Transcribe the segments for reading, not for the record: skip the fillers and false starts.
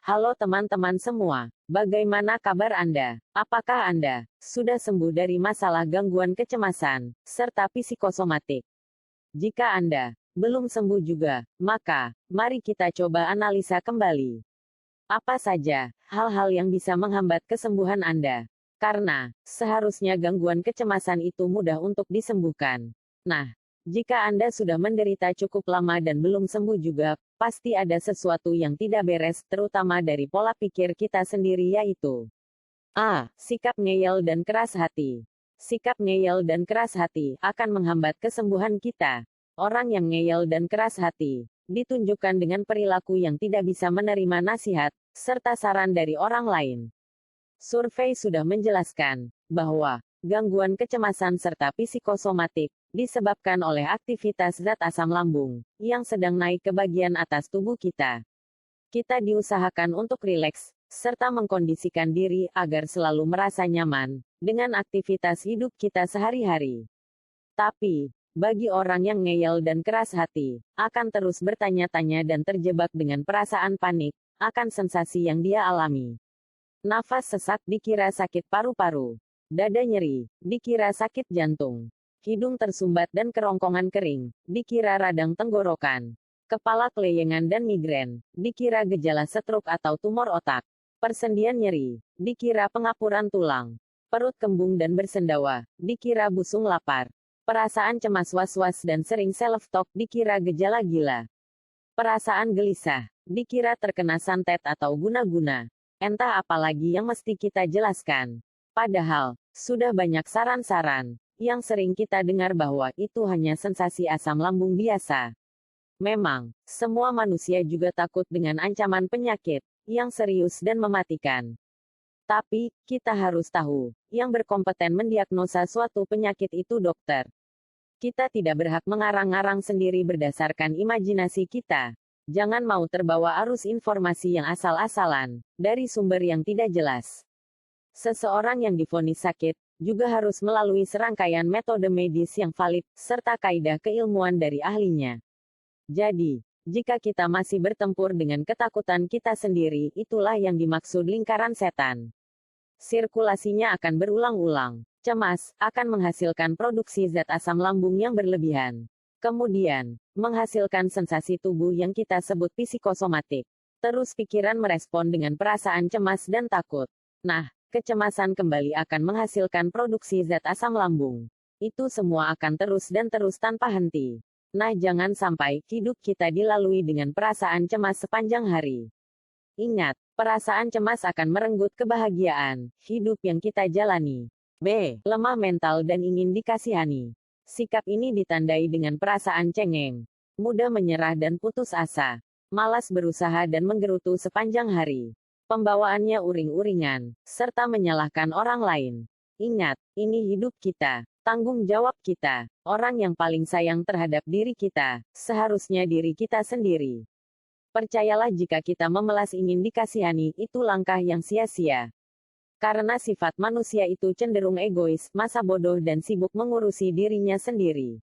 Halo teman-teman semua, bagaimana kabar Anda? Apakah Anda sudah sembuh dari masalah gangguan kecemasan serta psikosomatik? Jika Anda belum sembuh juga, maka mari kita coba analisa kembali. Apa saja hal-hal yang bisa menghambat kesembuhan Anda? Karena seharusnya gangguan kecemasan itu mudah untuk disembuhkan. Nah, jika Anda sudah menderita cukup lama dan belum sembuh juga, pasti ada sesuatu yang tidak beres, terutama dari pola pikir kita sendiri, yaitu A. Sikap ngeyel dan keras hati. Sikap ngeyel dan keras hati akan menghambat kesembuhan kita. Orang yang ngeyel dan keras hati ditunjukkan dengan perilaku yang tidak bisa menerima nasihat serta saran dari orang lain. Survei sudah menjelaskan bahwa gangguan kecemasan serta psikosomatik disebabkan oleh aktivitas zat asam lambung yang sedang naik ke bagian atas tubuh kita. Kita diusahakan untuk rileks serta mengkondisikan diri agar selalu merasa nyaman dengan aktivitas hidup kita sehari-hari. Tapi bagi orang yang ngeyel dan keras hati, akan terus bertanya-tanya dan terjebak dengan perasaan panik akan sensasi yang dia alami. Nafas sesak dikira sakit paru-paru. Dada nyeri dikira sakit jantung. Hidung tersumbat dan kerongkongan kering dikira radang tenggorokan. Kepala keleyengan dan migrain dikira gejala stroke atau tumor otak. Persendian nyeri dikira pengapuran tulang. Perut kembung dan bersendawa dikira busung lapar. Perasaan cemas was-was dan sering self-talk dikira gejala gila. Perasaan gelisah dikira terkena santet atau guna-guna. Entah apa lagi yang mesti kita jelaskan. Padahal, sudah banyak saran-saran yang sering kita dengar bahwa itu hanya sensasi asam lambung biasa. Memang, semua manusia juga takut dengan ancaman penyakit yang serius dan mematikan. Tapi, kita harus tahu, yang berkompeten mendiagnosa suatu penyakit itu dokter. Kita tidak berhak mengarang-arang sendiri berdasarkan imajinasi kita. Jangan mau terbawa arus informasi yang asal-asalan, dari sumber yang tidak jelas. Seseorang yang divonis sakit, juga harus melalui serangkaian metode medis yang valid, serta kaidah keilmuan dari ahlinya. Jadi, jika kita masih bertempur dengan ketakutan kita sendiri, itulah yang dimaksud lingkaran setan. Sirkulasinya akan berulang-ulang. Cemas akan menghasilkan produksi zat asam lambung yang berlebihan. Kemudian, menghasilkan sensasi tubuh yang kita sebut psikosomatik. Terus pikiran merespon dengan perasaan cemas dan takut. Nah, kecemasan kembali akan menghasilkan produksi zat asam lambung. Itu semua akan terus dan terus tanpa henti. Nah, jangan sampai hidup kita dilalui dengan perasaan cemas sepanjang hari. Ingat, perasaan cemas akan merenggut kebahagiaan hidup yang kita jalani. B. Lemah mental dan ingin dikasihani. Sikap ini ditandai dengan perasaan cengeng, mudah menyerah dan putus asa, malas berusaha dan menggerutu sepanjang hari. Pembawaannya uring-uringan, serta menyalahkan orang lain. Ingat, ini hidup kita, tanggung jawab kita. Orang yang paling sayang terhadap diri kita, seharusnya diri kita sendiri. Percayalah, jika kita memelas ingin dikasihani, itu langkah yang sia-sia. Karena sifat manusia itu cenderung egois, masa bodoh dan sibuk mengurusi dirinya sendiri.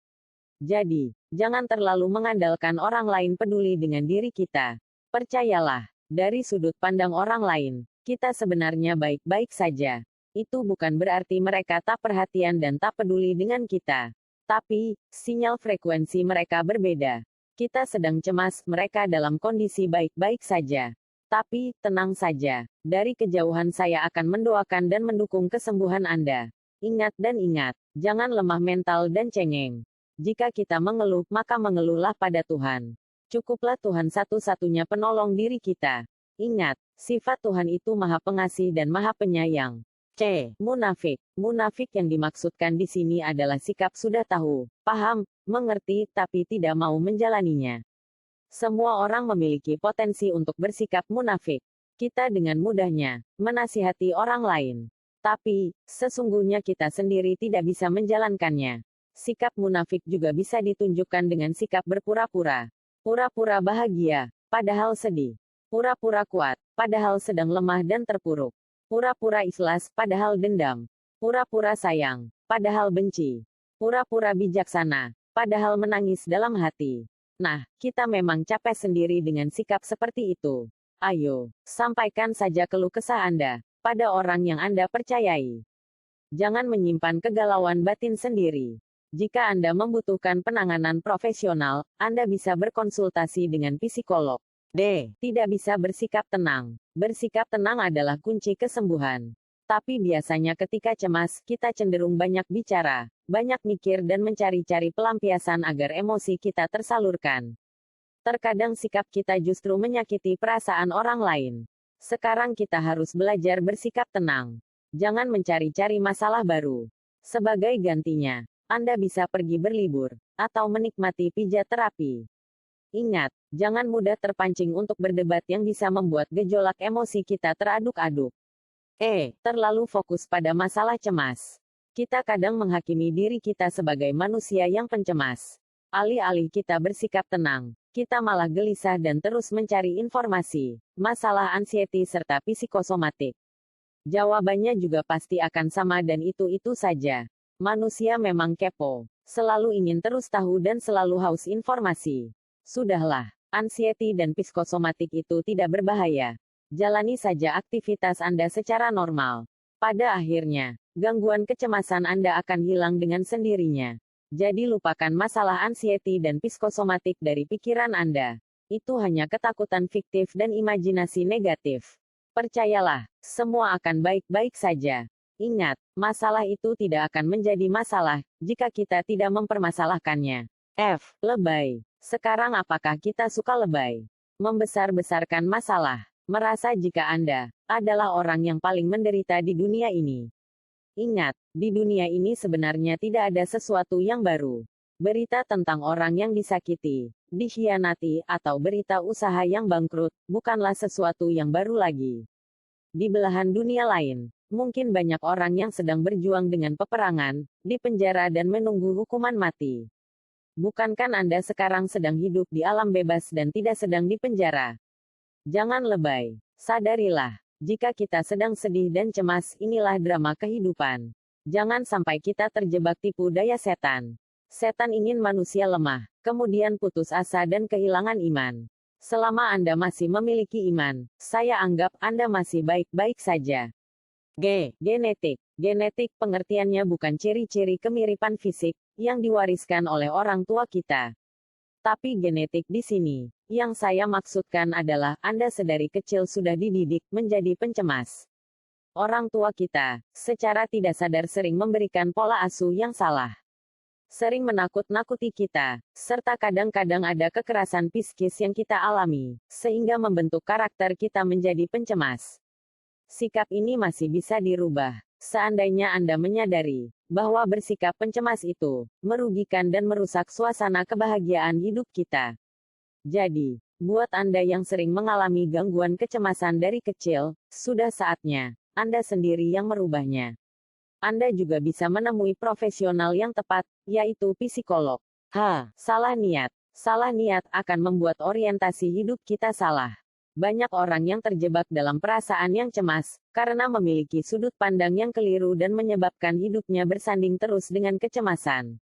Jadi, jangan terlalu mengandalkan orang lain peduli dengan diri kita. Percayalah, dari sudut pandang orang lain, kita sebenarnya baik-baik saja. Itu bukan berarti mereka tak perhatian dan tak peduli dengan kita. Tapi, sinyal frekuensi mereka berbeda. Kita sedang cemas, mereka dalam kondisi baik-baik saja. Tapi, tenang saja. Dari kejauhan saya akan mendoakan dan mendukung kesembuhan Anda. Ingat dan ingat, jangan lemah mental dan cengeng. Jika kita mengeluh, maka mengeluhlah pada Tuhan. Cukuplah Tuhan satu-satunya penolong diri kita. Ingat, sifat Tuhan itu Maha Pengasih dan Maha Penyayang. C. Munafik. Munafik yang dimaksudkan di sini adalah sikap sudah tahu, paham, mengerti, tapi tidak mau menjalaninya. Semua orang memiliki potensi untuk bersikap munafik. Kita dengan mudahnya menasihati orang lain. Tapi, sesungguhnya kita sendiri tidak bisa menjalankannya. Sikap munafik juga bisa ditunjukkan dengan sikap berpura-pura. Pura-pura bahagia, padahal sedih. Pura-pura kuat, padahal sedang lemah dan terpuruk. Pura-pura ikhlas, padahal dendam. Pura-pura sayang, padahal benci. Pura-pura bijaksana, padahal menangis dalam hati. Nah, kita memang capek sendiri dengan sikap seperti itu. Ayo, sampaikan saja keluh kesah Anda pada orang yang Anda percayai. Jangan menyimpan kegalauan batin sendiri. Jika Anda membutuhkan penanganan profesional, Anda bisa berkonsultasi dengan psikolog. D. Tidak bisa bersikap tenang. Bersikap tenang adalah kunci kesembuhan. Tapi biasanya ketika cemas, kita cenderung banyak bicara, banyak mikir dan mencari-cari pelampiasan agar emosi kita tersalurkan. Terkadang sikap kita justru menyakiti perasaan orang lain. Sekarang kita harus belajar bersikap tenang. Jangan mencari-cari masalah baru. Sebagai gantinya, Anda bisa pergi berlibur, atau menikmati pijat terapi. Ingat, jangan mudah terpancing untuk berdebat yang bisa membuat gejolak emosi kita teraduk-aduk. Terlalu fokus pada masalah cemas. Kita kadang menghakimi diri kita sebagai manusia yang pencemas. Alih-alih kita bersikap tenang, kita malah gelisah dan terus mencari informasi, masalah anxiety serta psikosomatik. Jawabannya juga pasti akan sama dan itu saja. Manusia memang kepo, selalu ingin terus tahu dan selalu haus informasi. Sudahlah, anxiety dan psikosomatik itu tidak berbahaya. Jalani saja aktivitas Anda secara normal. Pada akhirnya, gangguan kecemasan Anda akan hilang dengan sendirinya. Jadi lupakan masalah anxiety dan psikosomatik dari pikiran Anda. Itu hanya ketakutan fiktif dan imajinasi negatif. Percayalah, semua akan baik-baik saja. Ingat, masalah itu tidak akan menjadi masalah jika kita tidak mempermasalahkannya. Lebay. Sekarang apakah kita suka lebay? Membesar-besarkan masalah. Merasa jika Anda adalah orang yang paling menderita di dunia ini. Ingat, di dunia ini sebenarnya tidak ada sesuatu yang baru. Berita tentang orang yang disakiti, dikhianati, atau berita usaha yang bangkrut, bukanlah sesuatu yang baru lagi. Di belahan dunia lain, mungkin banyak orang yang sedang berjuang dengan peperangan, di penjara dan menunggu hukuman mati. Bukankah Anda sekarang sedang hidup di alam bebas dan tidak sedang di penjara? Jangan lebay. Sadarilah. Jika kita sedang sedih dan cemas, inilah drama kehidupan. Jangan sampai kita terjebak tipu daya setan. Setan ingin manusia lemah, kemudian putus asa dan kehilangan iman. Selama Anda masih memiliki iman, saya anggap Anda masih baik-baik saja. Genetik. Genetik pengertiannya bukan ciri-ciri kemiripan fisik yang diwariskan oleh orang tua kita. Tapi genetik di sini, yang saya maksudkan adalah Anda sedari kecil sudah dididik menjadi pencemas. Orang tua kita, secara tidak sadar sering memberikan pola asuh yang salah. Sering menakut-nakuti kita, serta kadang-kadang ada kekerasan psikis yang kita alami, sehingga membentuk karakter kita menjadi pencemas. Sikap ini masih bisa dirubah, seandainya Anda menyadari bahwa bersikap pencemas itu merugikan dan merusak suasana kebahagiaan hidup kita. Jadi, buat Anda yang sering mengalami gangguan kecemasan dari kecil, sudah saatnya Anda sendiri yang merubahnya. Anda juga bisa menemui profesional yang tepat, yaitu psikolog. Salah niat. Salah niat akan membuat orientasi hidup kita salah. Banyak orang yang terjebak dalam perasaan yang cemas, karena memiliki sudut pandang yang keliru dan menyebabkan hidupnya bersanding terus dengan kecemasan.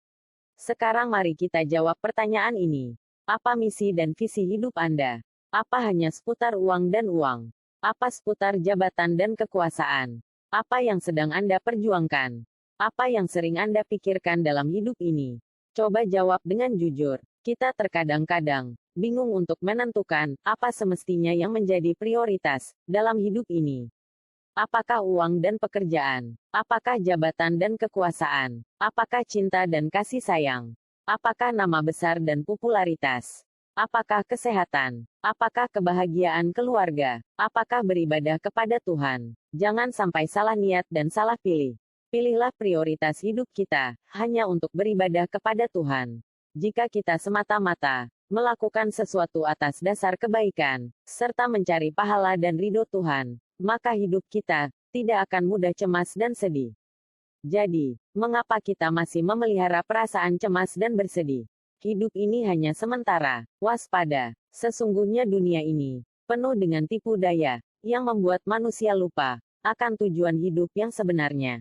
Sekarang mari kita jawab pertanyaan ini. Apa misi dan visi hidup Anda? Apa hanya seputar uang dan uang? Apa seputar jabatan dan kekuasaan? Apa yang sedang Anda perjuangkan? Apa yang sering Anda pikirkan dalam hidup ini? Coba jawab dengan jujur. Kita terkadang-kadang bingung untuk menentukan apa semestinya yang menjadi prioritas dalam hidup ini. Apakah uang dan pekerjaan? Apakah jabatan dan kekuasaan? Apakah cinta dan kasih sayang? Apakah nama besar dan popularitas? Apakah kesehatan? Apakah kebahagiaan keluarga? Apakah beribadah kepada Tuhan? Jangan sampai salah niat dan salah pilih. Pilihlah prioritas hidup kita hanya untuk beribadah kepada Tuhan. Jika kita semata-mata melakukan sesuatu atas dasar kebaikan, serta mencari pahala dan ridho Tuhan, maka hidup kita tidak akan mudah cemas dan sedih. Jadi, mengapa kita masih memelihara perasaan cemas dan bersedih? Hidup ini hanya sementara. Waspada. Sesungguhnya dunia ini penuh dengan tipu daya yang membuat manusia lupa akan tujuan hidup yang sebenarnya.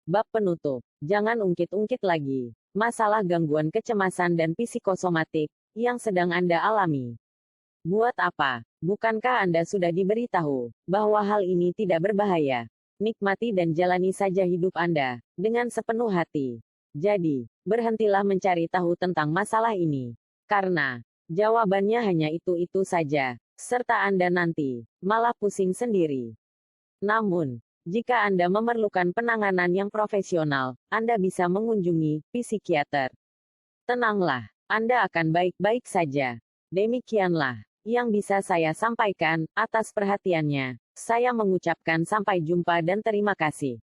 Bab penutup. Jangan ungkit-ungkit lagi masalah gangguan kecemasan dan psikosomatik yang sedang Anda alami. Buat apa? Bukankah Anda sudah diberitahu bahwa hal ini tidak berbahaya? Nikmati dan jalani saja hidup Anda dengan sepenuh hati. Jadi, berhentilah mencari tahu tentang masalah ini. Karena jawabannya hanya itu-itu saja, serta Anda nanti malah pusing sendiri. Namun, jika Anda memerlukan penanganan yang profesional, Anda bisa mengunjungi psikiater. Tenanglah, Anda akan baik-baik saja. Demikianlah yang bisa saya sampaikan. Atas perhatiannya, saya mengucapkan sampai jumpa dan terima kasih.